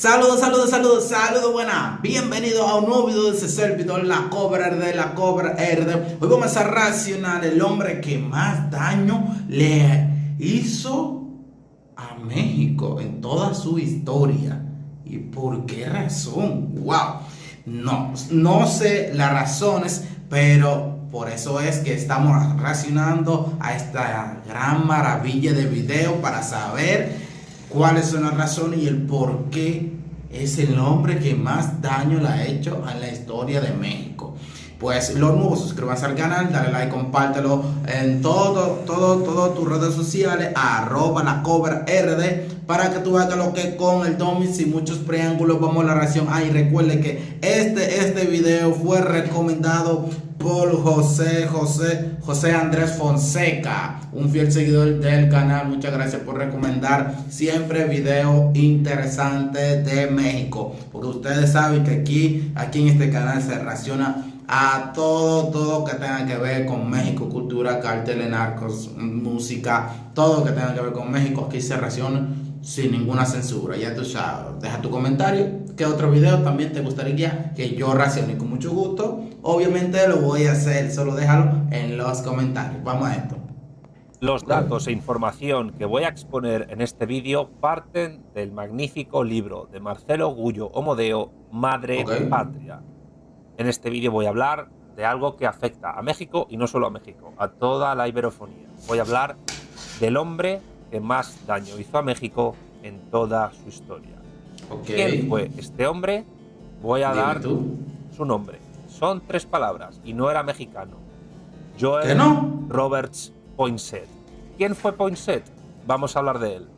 Saludos, buenas. Bienvenidos a un nuevo video de ese servidor, la Cobra RD. Hoy vamos a reaccionar el hombre que más daño le hizo a México en toda su historia. ¿Y por qué razón? ¡Wow! No sé las razones, pero por eso es que estamos reaccionando a esta gran maravilla de video para saber cuáles son las razones y el por qué es el hombre que más daño le ha hecho a la historia de México. Pues los nuevos, suscríbanse al canal, dale like, compártelo en todas tus redes sociales, @la Cobra RD, para que tú veas lo que con el Domis y muchos preángulos vamos a la reacción. Y recuerde que este video fue recomendado por José Andrés Fonseca, un fiel seguidor del canal. Muchas gracias por recomendar siempre videos interesantes de México, porque ustedes saben que aquí en este canal se reacciona a todo que tenga que ver con México, cultura, carteles, narcos, música, todo que tenga que ver con México. Aquí se reacciona sin ninguna censura. Ya tú sabes, deja tu comentario qué otro video también te gustaría que yo reaccione, y con mucho gusto obviamente lo voy a hacer. Solo déjalo en los comentarios. Vamos a esto. Los datos e información que voy a exponer en este vídeo parten del magnífico libro de Marcelo Gullo Omodeo, Madre Patria. En este vídeo voy a hablar de algo que afecta a México, y no solo a México, a toda la iberofonía. Voy a hablar del hombre que más daño hizo a México en toda su historia. ¿Quién fue este hombre? Voy a dar su nombre. Son 3 palabras y no era mexicano. Joel Roberts Poinsett. ¿Quién fue Poinsett? Vamos a hablar de él.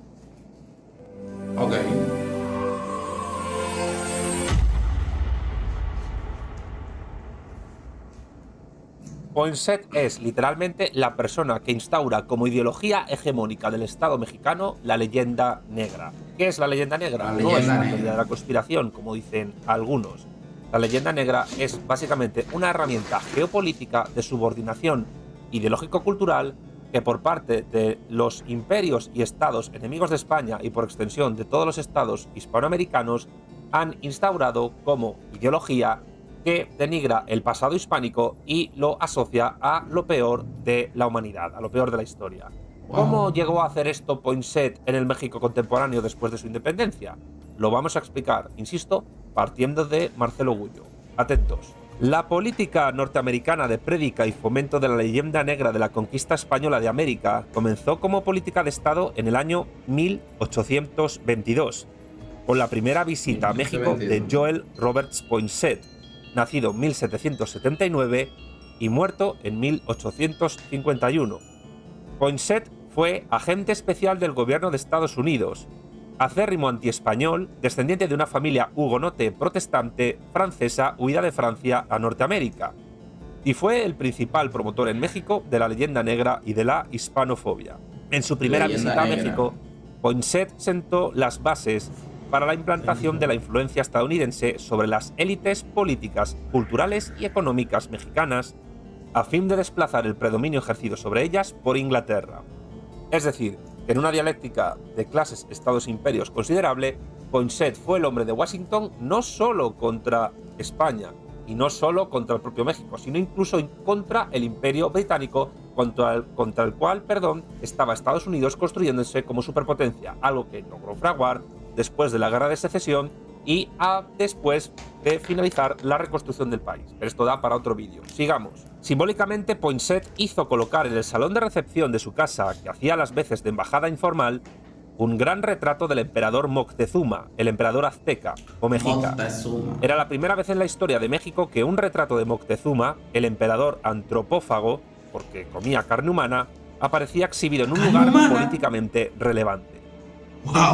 Poinsett es literalmente la persona que instaura como ideología hegemónica del Estado mexicano la leyenda negra. ¿Qué es la leyenda negra? No es una teoría de la conspiración, como dicen algunos. La leyenda negra es básicamente una herramienta geopolítica de subordinación ideológico-cultural que por parte de los imperios y estados enemigos de España, y por extensión de todos los estados hispanoamericanos, han instaurado como ideología que denigra el pasado hispánico y lo asocia a lo peor de la humanidad, a lo peor de la historia. ¿Cómo llegó a hacer esto Poinsett en el México contemporáneo después de su independencia? Lo vamos a explicar, insisto, partiendo de Marcelo Gullo. Atentos. La política norteamericana de prédica y fomento de la leyenda negra de la conquista española de América comenzó como política de Estado en el año 1822, con la primera visita a México de Joel Roberts Poinsett, nacido en 1779 y muerto en 1851. Poinsett fue agente especial del gobierno de Estados Unidos, acérrimo antiespañol, descendiente de una familia hugonote protestante francesa huida de Francia a Norteamérica, y fue el principal promotor en México de la leyenda negra y de la hispanofobia. En su primera visita a México, Poinsett sentó las bases para la implantación de la influencia estadounidense sobre las élites políticas, culturales y económicas mexicanas, a fin de desplazar el predominio ejercido sobre ellas por Inglaterra. Es decir, que en una dialéctica de clases, estados e imperios considerable, Poinsett fue el hombre de Washington no solo contra España y no solo contra el propio México, sino incluso contra el imperio británico, contra el cual estaba Estados Unidos construyéndose como superpotencia, algo que logró fraguar después de la Guerra de Secesión y después de finalizar la reconstrucción del país. Pero esto da para otro vídeo. Sigamos. Simbólicamente, Poinsett hizo colocar en el salón de recepción de su casa, que hacía las veces de embajada informal, un gran retrato del emperador Moctezuma, el emperador azteca o mexica. Era la primera vez en la historia de México que un retrato de Moctezuma, el emperador antropófago, porque comía carne humana, aparecía exhibido en un lugar políticamente relevante.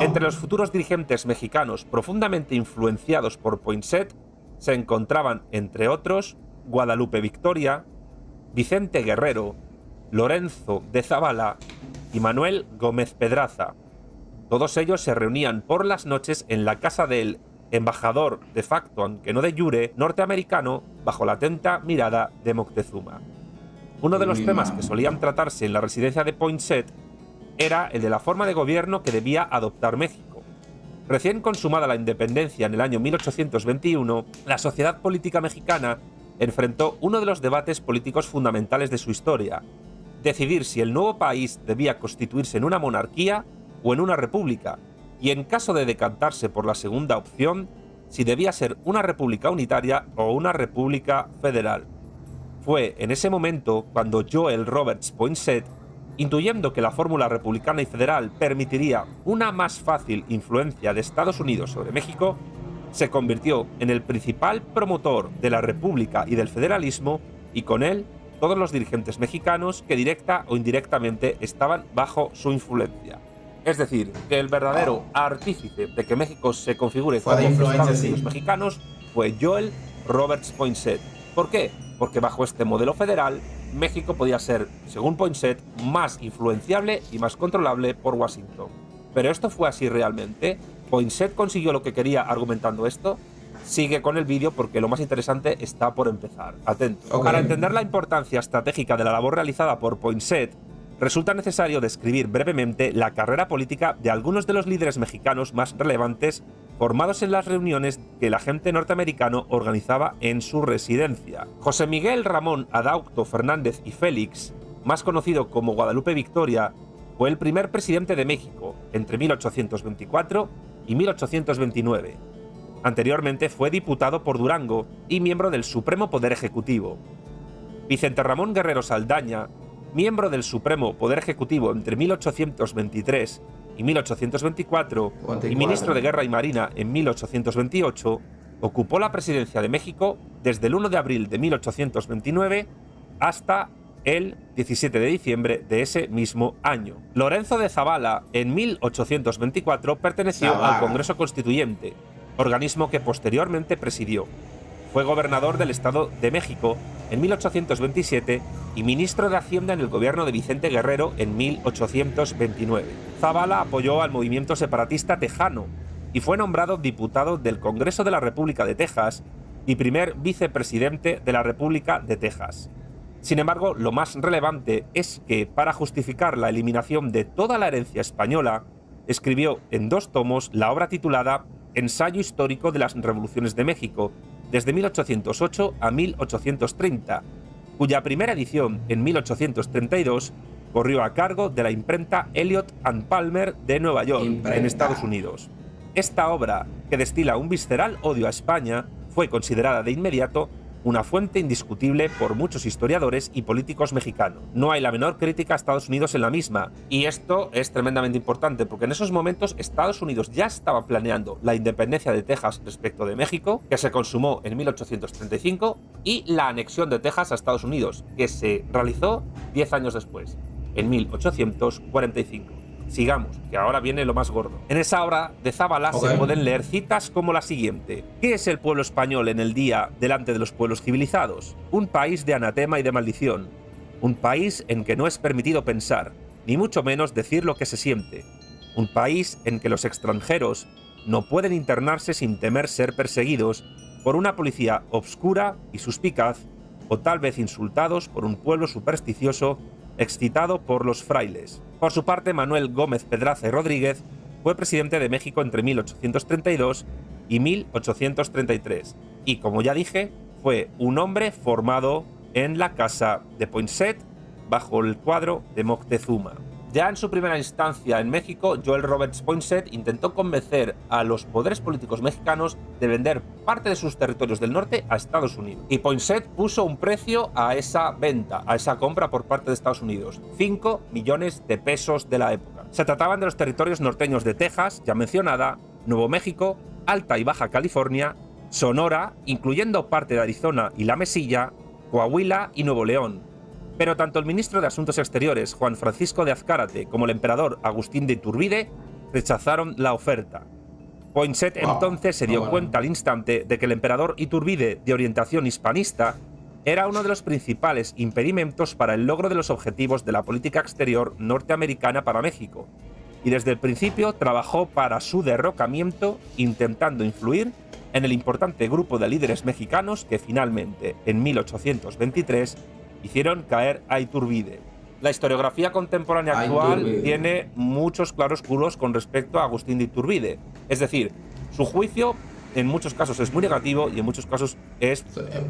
Entre los futuros dirigentes mexicanos profundamente influenciados por Poinsett se encontraban, entre otros, Guadalupe Victoria, Vicente Guerrero, Lorenzo de Zavala y Manuel Gómez Pedraza. Todos ellos se reunían por las noches en la casa del embajador de facto, aunque no de jure, norteamericano, bajo la atenta mirada de Moctezuma. Uno de los temas que solían tratarse en la residencia de Poinsett era el de la forma de gobierno que debía adoptar México. Recién consumada la independencia en el año 1821, la sociedad política mexicana enfrentó uno de los debates políticos fundamentales de su historia: decidir si el nuevo país debía constituirse en una monarquía o en una república, y en caso de decantarse por la segunda opción, si debía ser una república unitaria o una república federal. Fue en ese momento cuando Joel Roberts Poinsett, intuyendo que la fórmula republicana y federal permitiría una más fácil influencia de Estados Unidos sobre México, se convirtió en el principal promotor de la república y del federalismo, y con él todos los dirigentes mexicanos que directa o indirectamente estaban bajo su influencia. Es decir, que el verdadero artífice de que México se configure como Estados Unidos mexicanos fue Joel Roberts Poinsett. ¿Por qué? Porque bajo este modelo federal, México podía ser, según Poinsett, más influenciable y más controlable por Washington. ¿Pero esto fue así realmente? ¿Poinsett consiguió lo que quería argumentando esto? Sigue con el vídeo porque lo más interesante está por empezar. Atento. Para entender la importancia estratégica de la labor realizada por Poinsett, resulta necesario describir brevemente la carrera política de algunos de los líderes mexicanos más relevantes formados en las reuniones que el agente norteamericano organizaba en su residencia. José Miguel Ramón Adaucto Fernández y Félix, más conocido como Guadalupe Victoria, fue el primer presidente de México entre 1824 y 1829. Anteriormente fue diputado por Durango y miembro del Supremo Poder Ejecutivo. Vicente Ramón Guerrero Saldaña, miembro del Supremo Poder Ejecutivo entre 1823 y 1824 y ministro de Guerra y Marina en 1828, ocupó la presidencia de México desde el 1 de abril de 1829 hasta el 17 de diciembre de ese mismo año. Lorenzo de Zavala, en 1824, perteneció al Congreso Constituyente, organismo que posteriormente presidió. Fue gobernador del Estado de México en 1827 y ministro de Hacienda en el gobierno de Vicente Guerrero en 1829. Zavala apoyó al movimiento separatista tejano y fue nombrado diputado del Congreso de la República de Texas y primer vicepresidente de la República de Texas. Sin embargo, lo más relevante es que, para justificar la eliminación de toda la herencia española, escribió en 2 tomos la obra titulada Ensayo histórico de las revoluciones de México, desde 1808 a 1830, cuya primera edición, en 1832, corrió a cargo de la imprenta Elliot and Palmer de Nueva York, en Estados Unidos. Esta obra, que destila un visceral odio a España, fue considerada de inmediato una fuente indiscutible por muchos historiadores y políticos mexicanos. No hay la menor crítica a Estados Unidos en la misma, y esto es tremendamente importante porque en esos momentos Estados Unidos ya estaba planeando la independencia de Texas respecto de México, que se consumó en 1835, y la anexión de Texas a Estados Unidos, que se realizó 10 años después, en 1845. Sigamos, que ahora viene lo más gordo. En esa obra de Zavala se pueden leer citas como la siguiente. ¿Qué es el pueblo español en el día delante de los pueblos civilizados? Un país de anatema y de maldición. Un país en que no es permitido pensar, ni mucho menos decir lo que se siente. Un país en que los extranjeros no pueden internarse sin temer ser perseguidos por una policía obscura y suspicaz, o tal vez insultados por un pueblo supersticioso excitado por los frailes. Por su parte, Manuel Gómez Pedraza y Rodríguez fue presidente de México entre 1832 y 1833, y como ya dije, fue un hombre formado en la casa de Poinsett bajo el cuadro de Moctezuma. Ya en su primera instancia en México, Joel Roberts Poinsett intentó convencer a los poderes políticos mexicanos de vender parte de sus territorios del norte a Estados Unidos. Y Poinsett puso un precio a esa venta, a esa compra por parte de Estados Unidos: 5 millones de pesos de la época. Se trataban de los territorios norteños de Texas, ya mencionada, Nuevo México, Alta y Baja California, Sonora, incluyendo parte de Arizona y La Mesilla, Coahuila y Nuevo León. Pero tanto el ministro de Asuntos Exteriores, Juan Francisco de Azcárate, como el emperador Agustín de Iturbide rechazaron la oferta. Poinsett entonces se dio cuenta al instante de que el emperador Iturbide, de orientación hispanista, era uno de los principales impedimentos para el logro de los objetivos de la política exterior norteamericana para México, y desde el principio trabajó para su derrocamiento, intentando influir en el importante grupo de líderes mexicanos que finalmente, en 1823, hicieron caer a Iturbide. La historiografía contemporánea actual tiene muchos claroscuros con respecto a Agustín de Iturbide. Es decir, su juicio en muchos casos es muy negativo y en muchos casos es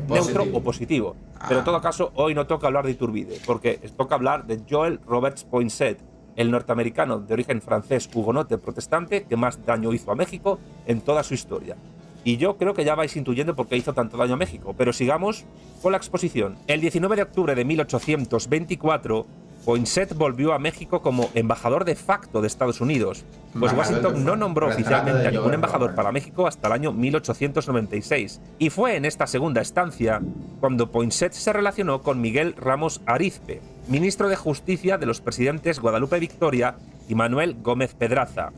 neutro o positivo. Pero en todo caso, hoy no toca hablar de Iturbide, porque toca hablar de Joel Roberts Poinsett, el norteamericano de origen francés hugonote protestante que más daño hizo a México en toda su historia. Y yo creo que ya vais intuyendo por qué hizo tanto daño a México, pero sigamos con la exposición. El 19 de octubre de 1824, Poinsett volvió a México como embajador de facto de Estados Unidos, pues Washington no nombró oficialmente a ningún embajador para México hasta el año 1896. Y fue en esta segunda estancia cuando Poinsett se relacionó con Miguel Ramos Arizpe, ministro de Justicia de los presidentes Guadalupe Victoria y Manuel Gómez Pedraza.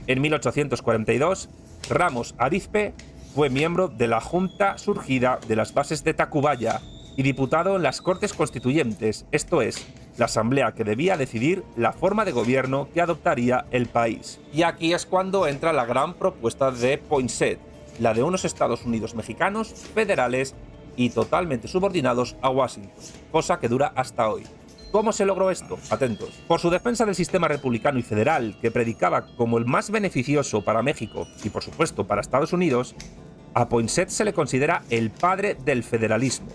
En 1842, Ramos Arizpe fue miembro de la Junta surgida de las bases de Tacubaya y diputado en las Cortes Constituyentes, esto es, la asamblea que debía decidir la forma de gobierno que adoptaría el país. Y aquí es cuando entra la gran propuesta de Poinsett, la de unos Estados Unidos mexicanos, federales y totalmente subordinados a Washington, cosa que dura hasta hoy. ¿Cómo se logró esto? Atentos. Por su defensa del sistema republicano y federal, que predicaba como el más beneficioso para México y por supuesto para Estados Unidos, a Poinsett se le considera el padre del federalismo.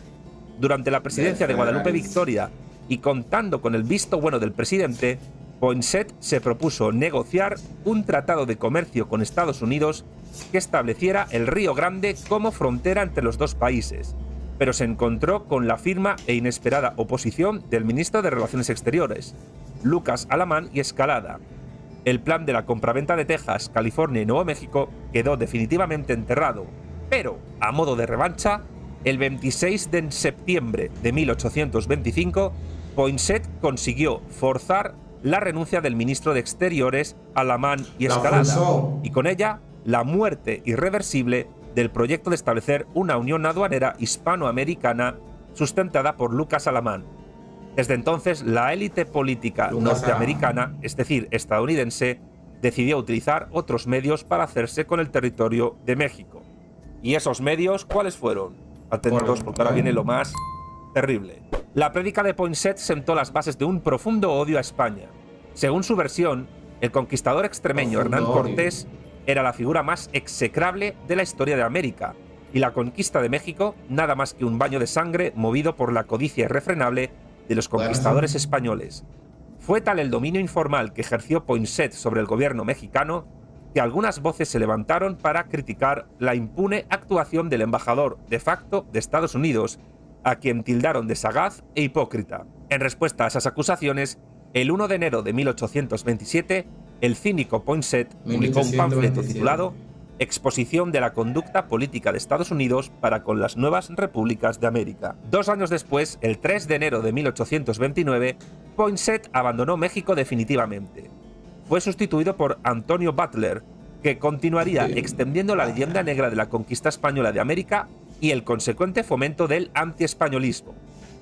Durante la presidencia de Guadalupe Victoria y contando con el visto bueno del presidente, Poinsett se propuso negociar un tratado de comercio con Estados Unidos que estableciera el Río Grande como frontera entre los dos países, pero se encontró con la firme e inesperada oposición del ministro de Relaciones Exteriores, Lucas Alamán y Escalada. El plan de la compraventa de Texas, California y Nuevo México quedó definitivamente enterrado, pero, a modo de revancha, el 26 de septiembre de 1825, Poinsett consiguió forzar la renuncia del ministro de Exteriores, Alamán y Escalada, y con ella la muerte irreversible del proyecto de establecer una unión aduanera hispanoamericana sustentada por Lucas Alamán. Desde entonces, la élite política norteamericana, es decir, estadounidense, decidió utilizar otros medios para hacerse con el territorio de México. ¿Y esos medios cuáles fueron? Atentos, porque ahora viene lo más terrible. La prédica de Poinsett sentó las bases de un profundo odio a España. Según su versión, el conquistador extremeño Hernán Cortés era la figura más execrable de la historia de América, y la conquista de México nada más que un baño de sangre movido por la codicia irrefrenable de los conquistadores españoles. Fue tal el dominio informal que ejerció Poinsett sobre el gobierno mexicano que algunas voces se levantaron para criticar la impune actuación del embajador de facto de Estados Unidos, a quien tildaron de sagaz e hipócrita. En respuesta a esas acusaciones, el 1 de enero de 1827, el cínico Poinsett publicó un panfleto titulado Exposición de la conducta política de Estados Unidos para con las nuevas repúblicas de América. 2 años después, el 3 de enero de 1829, Poinsett abandonó México definitivamente. Fue sustituido por Antonio Butler, que continuaría extendiendo la leyenda negra de la conquista española de América y el consecuente fomento del antiespañolismo.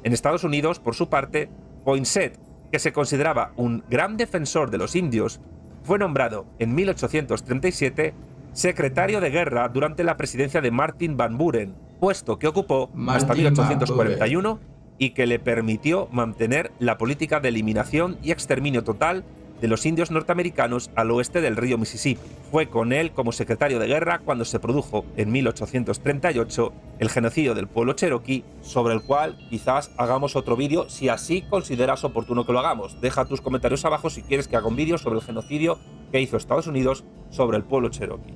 En Estados Unidos, por su parte, Poinsett, que se consideraba un gran defensor de los indios, fue nombrado en 1837 secretario de guerra durante la presidencia de Martin Van Buren, puesto que ocupó hasta 1841 y que le permitió mantener la política de eliminación y exterminio total de los indios norteamericanos al oeste del río Mississippi. Fue con él como secretario de guerra cuando se produjo en 1838 el genocidio del pueblo cherokee, sobre el cual quizás hagamos otro vídeo si así consideras oportuno que lo hagamos. Deja tus comentarios abajo si quieres que haga un vídeo sobre el genocidio que hizo Estados Unidos sobre el pueblo cherokee.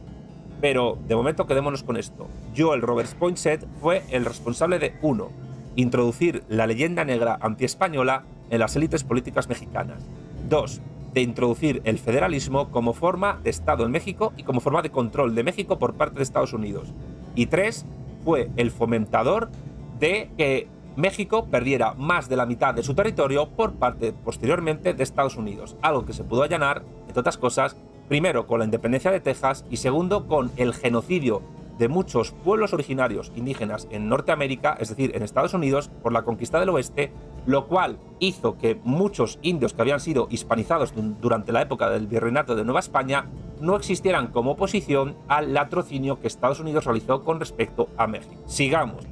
Pero de momento quedémonos con esto. Joel Roberts Poinsett fue el responsable de 1. Introducir la leyenda negra antiespañola en las élites políticas mexicanas. 2. De introducir el federalismo como forma de Estado en México y como forma de control de México por parte de Estados Unidos. Y 3. Fue el fomentador de que México perdiera más de la mitad de su territorio por parte, posteriormente, de Estados Unidos. Algo que se pudo allanar, entre otras cosas, primero con la independencia de Texas y segundo con el genocidio de muchos pueblos originarios indígenas en Norteamérica, es decir, en Estados Unidos, por la conquista del oeste, lo cual hizo que muchos indios que habían sido hispanizados durante la época del virreinato de Nueva España no existieran como oposición al latrocinio que Estados Unidos realizó con respecto a México. Sigamos.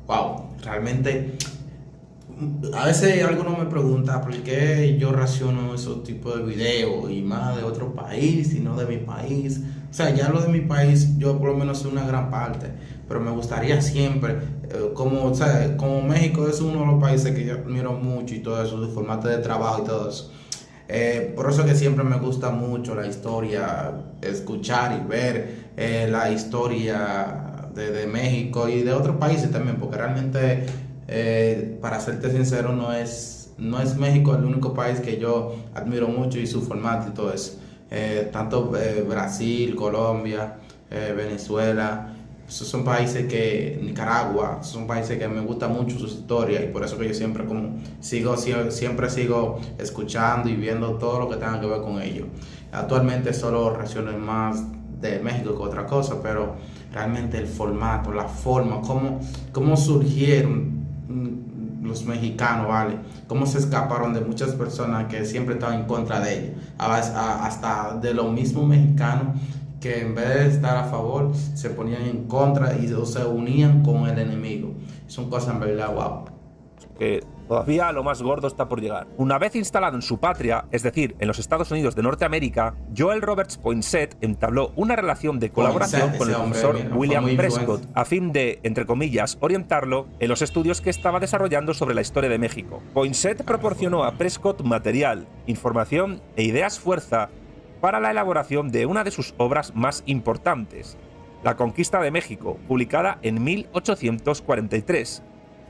Wow, realmente A veces algunos me preguntan por qué yo raciono esos tipos de videos y más de otro país y no de mi país. O sea, ya lo de mi país yo por lo menos sé una gran parte, pero me gustaría siempre, como, o sea, como México es uno de los países que yo admiro mucho y todo eso, su formato de trabajo y todo eso. Por eso que siempre me gusta mucho la historia, escuchar y ver la historia de México y de otros países también, porque realmente, para serte sincero, no es México el único país que yo admiro mucho y su formato y todo eso. Tanto Brasil, Colombia, Venezuela. Esos son países que, Nicaragua, esos son países que me gusta mucho sus historias y por eso que yo siempre siempre sigo escuchando y viendo todo lo que tenga que ver con ellos. Actualmente solo reacciono más de México que otra cosa, pero realmente el formato, la forma, cómo surgieron los mexicanos, ¿vale? Cómo se escaparon de muchas personas que siempre estaban en contra de ellos, hasta de los mismos mexicanos que en vez de estar a favor se ponían en contra y se unían con el enemigo. Son cosas en verdad guau. Que todavía lo más gordo está por llegar. Una vez instalado en su patria, es decir, en los Estados Unidos de Norteamérica, Joel Roberts Poinsett entabló una relación de colaboración con el profesor William Prescott a fin de, entre comillas, orientarlo en los estudios que estaba desarrollando sobre la historia de México. Poinsett proporcionó a Prescott material, información e ideas fuerza para la elaboración de una de sus obras más importantes, La Conquista de México, publicada en 1843,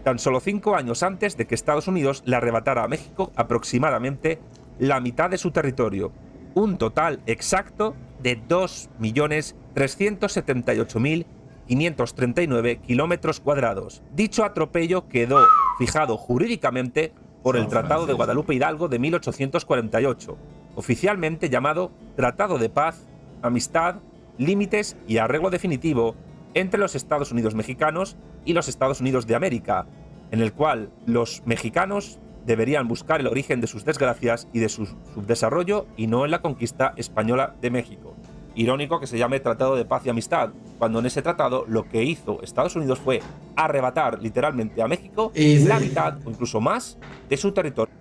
tan solo 5 años antes de que Estados Unidos le arrebatara a México aproximadamente la mitad de su territorio, un total exacto de 2.378.539 kilómetros cuadrados. Dicho atropello quedó fijado jurídicamente por el Tratado de Guadalupe Hidalgo de 1848, oficialmente llamado Tratado de Paz, Amistad, Límites y Arreglo Definitivo entre los Estados Unidos mexicanos y los Estados Unidos de América, en el cual los mexicanos deberían buscar el origen de sus desgracias y de su subdesarrollo y no en la conquista española de México. Irónico que se llame Tratado de Paz y Amistad, cuando en ese tratado lo que hizo Estados Unidos fue arrebatar literalmente a México la mitad o incluso más de su territorio.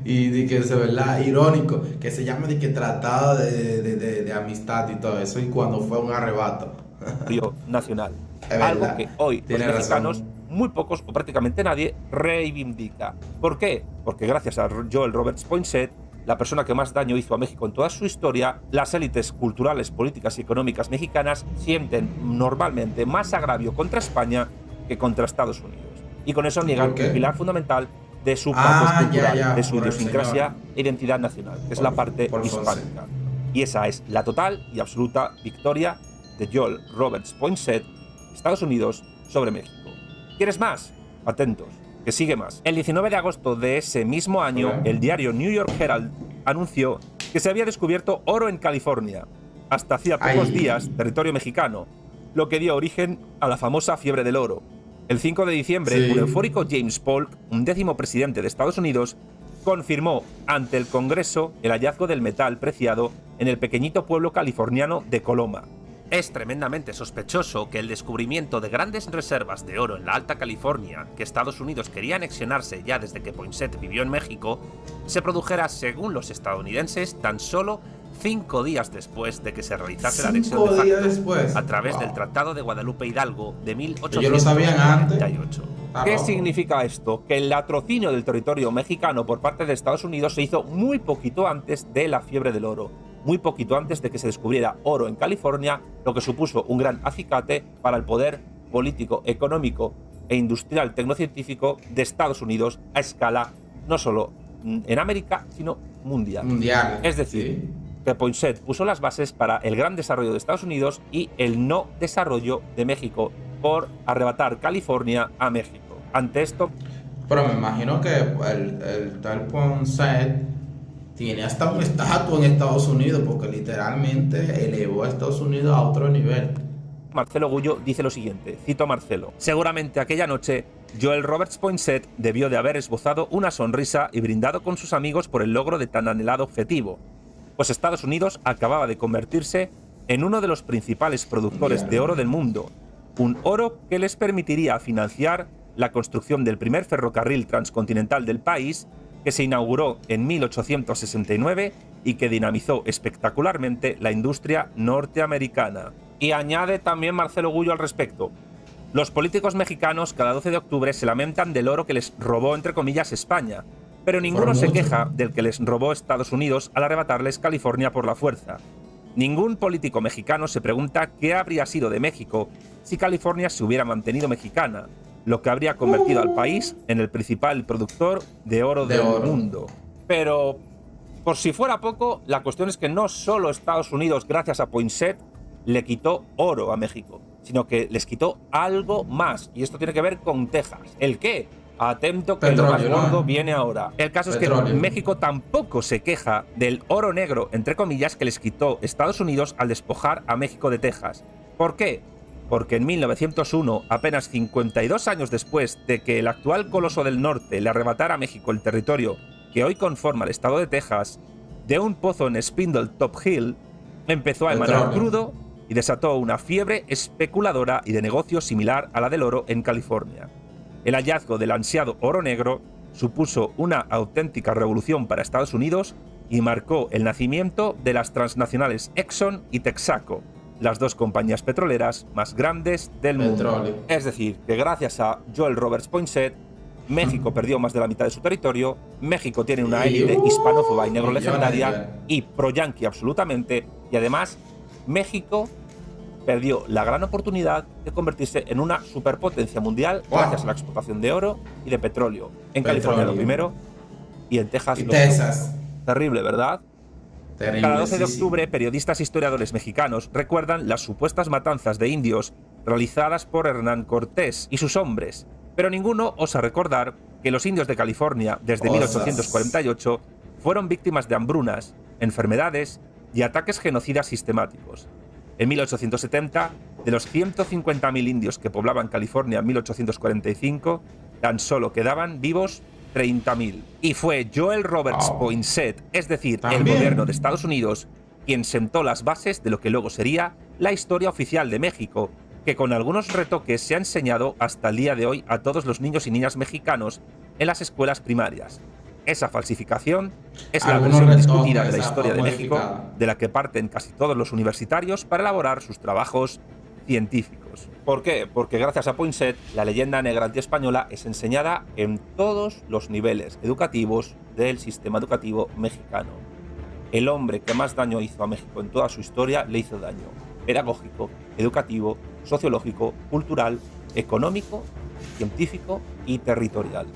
Y de que es verdad, irónico, que se llama de que tratado de amistad y todo eso, y cuando fue un arrebato nacional. Algo que hoy los mexicanos, razón. muy pocos o prácticamente nadie, reivindica. ¿Por qué? Porque gracias a Joel Roberts Poinsett, la persona que más daño hizo a México en toda su historia, las élites culturales, políticas y económicas mexicanas sienten normalmente más agravio contra España que contra Estados Unidos. Y con eso niegan un pilar fundamental de su parte cultural, de su idiosincrasia e identidad nacional, que es la parte hispánica. Y esa es la total y absoluta victoria de Joel Roberts Poinsett, Estados Unidos, sobre México. ¿Quieres más? Atentos, que sigue más. El 19 de agosto de ese mismo año, el diario New York Herald anunció que se había descubierto oro en California, hasta hacía pocos días, territorio mexicano, lo que dio origen a la famosa fiebre del oro. El 5 de diciembre, un eufórico James Polk, 11º presidente de Estados Unidos, confirmó ante el Congreso el hallazgo del metal preciado en el pequeñito pueblo californiano de Coloma. Es tremendamente sospechoso que el descubrimiento de grandes reservas de oro en la Alta California, que Estados Unidos quería anexionarse ya desde que Poinsett vivió en México, se produjera, según los estadounidenses, tan solo 5 días después de que se realizase la anexión de facto a través del Tratado de Guadalupe Hidalgo de 1848. ¿Qué significa esto? Que el latrocinio del territorio mexicano por parte de Estados Unidos se hizo muy poquito antes de la fiebre del oro, muy poquito antes de que se descubriera oro en California, lo que supuso un gran acicate para el poder político, económico e industrial tecnocientífico de Estados Unidos a escala no solo en América, sino mundial. Es decir, que Poinsett puso las bases para el gran desarrollo de Estados Unidos y el no desarrollo de México por arrebatar California a México. Ante esto... Pero me imagino que el tal Poinsett tiene hasta una estatua en Estados Unidos, porque literalmente elevó a Estados Unidos a otro nivel. Marcelo Gullo dice lo siguiente, cito a Marcelo: seguramente aquella noche Joel Roberts Poinsett debió de haber esbozado una sonrisa y brindado con sus amigos por el logro de tan anhelado objetivo, pues Estados Unidos acababa de convertirse en uno de los principales productores de oro del mundo, un oro que les permitiría financiar la construcción del primer ferrocarril transcontinental del país, que se inauguró en 1869 y que dinamizó espectacularmente la industria norteamericana. Y añade también Marcelo Gullo al respecto: los políticos mexicanos cada 12 de octubre se lamentan del oro que les robó, entre comillas, España, pero ninguno se queja del que les robó Estados Unidos al arrebatarles California por la fuerza. Ningún político mexicano se pregunta qué habría sido de México si California se hubiera mantenido mexicana, lo que habría convertido al país en el principal productor de oro del mundo. Pero, por si fuera poco, la cuestión es que no solo Estados Unidos, gracias a Poinsett, le quitó oro a México, sino que les quitó algo más, y esto tiene que ver con Texas. ¿El qué? Atento, que lo más gordo viene ahora. El caso es que México tampoco se queja del oro negro, entre comillas, que les quitó Estados Unidos al despojar a México de Texas. ¿Por qué? Porque en 1901, apenas 52 años después de que el actual coloso del norte le arrebatara a México el territorio que hoy conforma el estado de Texas, de un pozo en Spindle Top Hill empezó a emanar crudo y desató una fiebre especuladora y de negocio similar a la del oro en California. El hallazgo del ansiado oro negro supuso una auténtica revolución para Estados Unidos y marcó el nacimiento de las transnacionales Exxon y Texaco, las dos compañías petroleras más grandes del mundo. Es decir, que gracias a Joel Roberts Poinsett, México perdió más de la mitad de su territorio, México tiene una élite hispanófoba y negro legendaria y pro-yanqui absolutamente, y además México perdió la gran oportunidad de convertirse en una superpotencia mundial gracias a la exportación de oro y de petróleo. En California lo primero y en Texas lo segundo. Terrible, ¿verdad? Terrible, cada 12 de octubre, periodistas e historiadores mexicanos recuerdan las supuestas matanzas de indios realizadas por Hernán Cortés y sus hombres, pero ninguno osa recordar que los indios de California, desde 1848, fueron víctimas de hambrunas, enfermedades y ataques genocidas sistemáticos. En 1870, de los 150.000 indios que poblaban California en 1845, tan solo quedaban vivos 30.000. Y fue Joel Roberts Poinsett, es decir, el gobierno de Estados Unidos, quien sentó las bases de lo que luego sería la historia oficial de México, que con algunos retoques se ha enseñado hasta el día de hoy a todos los niños y niñas mexicanos en las escuelas primarias. Esa falsificación es la versión discutida de la historia de México, de la que parten casi todos los universitarios para elaborar sus trabajos científicos. ¿Por qué? Porque gracias a Poinsett, la leyenda negra antiespañola es enseñada en todos los niveles educativos del sistema educativo mexicano. El hombre que más daño hizo a México en toda su historia le hizo daño pedagógico, educativo, sociológico, cultural, económico, científico y territorial.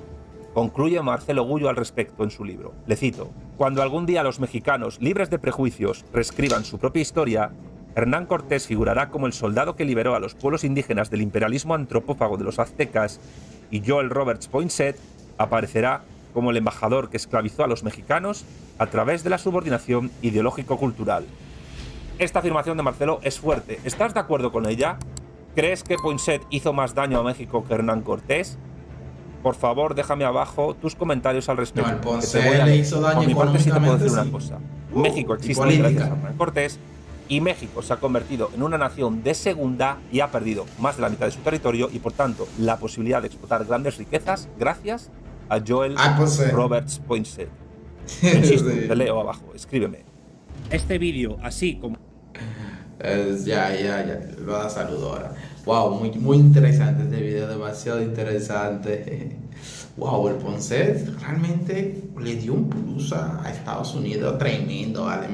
Concluye Marcelo Gullo al respecto en su libro. Le cito: cuando algún día los mexicanos, libres de prejuicios, reescriban su propia historia, Hernán Cortés figurará como el soldado que liberó a los pueblos indígenas del imperialismo antropófago de los aztecas, y Joel Roberts Poinsett aparecerá como el embajador que esclavizó a los mexicanos a través de la subordinación ideológico-cultural. Esta afirmación de Marcelo es fuerte. ¿Estás de acuerdo con ella? ¿Crees que Poinsett hizo más daño a México que Hernán Cortés? Por favor, déjame abajo tus comentarios al respecto. No, el Poinsett le hizo daño. Por mi parte, sí te puedo decir una sí. cosa. México existe gracias a Hernán Cortés, y México se ha convertido en una nación de segunda y ha perdido más de la mitad de su territorio y, por tanto, la posibilidad de explotar grandes riquezas gracias a Joel Roberts Poinsett. Insisto, te leo abajo, escríbeme. Este vídeo, así como... Ya, lo da saludo ahora. Wow, muy interesante este video, demasiado interesante. Wow, el Poinsett realmente le dio un plus a Estados Unidos tremendo, ¿vale?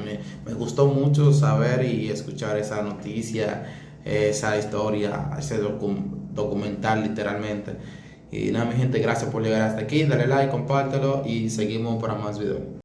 Me gustó mucho saber y escuchar esa noticia, esa historia, ese documental literalmente. Y nada, mi gente, gracias por llegar hasta aquí. Dale like, compártelo y seguimos para más videos.